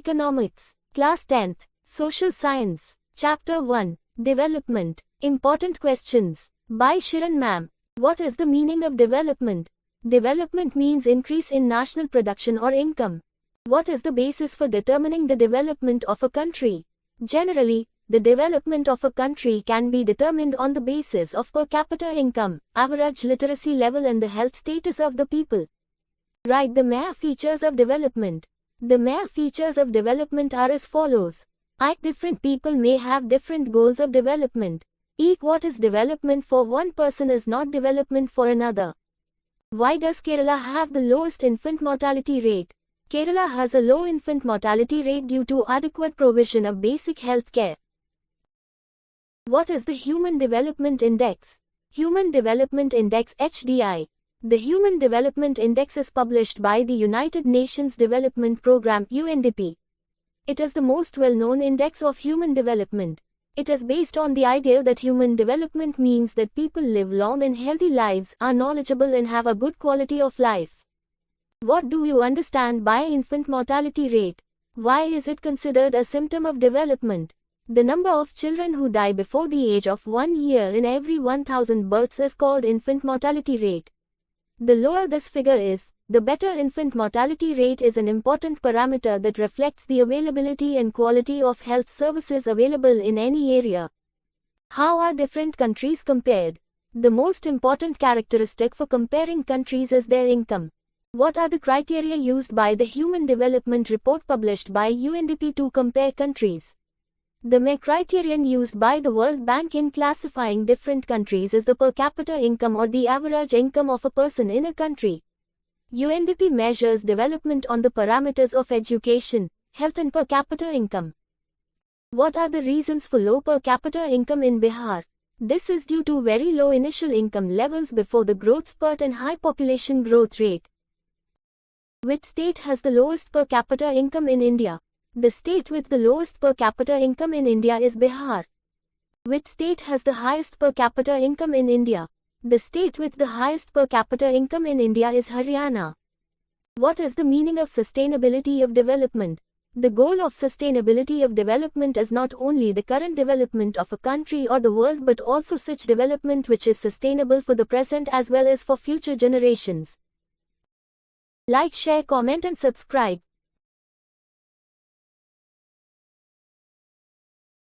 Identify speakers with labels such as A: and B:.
A: Economics, Class 10th, Social Science, Chapter 1, Development, Important Questions, by Shiran Ma'am. What is the meaning of development? Development means increase in national production or income. What is the basis for determining the development of a country? Generally, the development of a country can be determined on the basis of per capita income, average literacy level and the health status of the people. Write the main features of development. The main features of development are as follows. Different people may have different goals of development. What is development for one person is not development for another. Why does Kerala have the lowest infant mortality rate? Kerala has a low infant mortality rate due to adequate provision of basic health care. What is the Human Development Index? Human Development Index (HDI). The Human Development Index is published by the United Nations Development Programme (UNDP). It is the most well-known index of human development. It is based on the idea that human development means that people live long and healthy lives, are knowledgeable and have a good quality of life. What do you understand by infant mortality rate? Why is it considered a symptom of development? The number of children who die before the age of 1 year in every 1,000 births is called infant mortality rate. The lower this figure is, the better. Infant mortality rate is an important parameter that reflects the availability and quality of health services available in any area. How are different countries compared? The most important characteristic for comparing countries is their income. What are the criteria used by the Human Development Report published by UNDP to compare countries? The main criterion used by the World Bank in classifying different countries is the per capita income or the average income of a person in a country. UNDP measures development on the parameters of education, health and per capita income. What are the reasons for low per capita income in Bihar? This is due to very low initial income levels before the growth spurt and high population growth rate. Which state has the lowest per capita income in India? The state with the lowest per capita income in India is Bihar. Which state has the highest per capita income in India? The state with the highest per capita income in India is Haryana. What is the meaning of sustainability of development? The goal of sustainability of development is not only the current development of a country or the world but also such development which is sustainable for the present as well as for future generations. Like, share, comment and subscribe.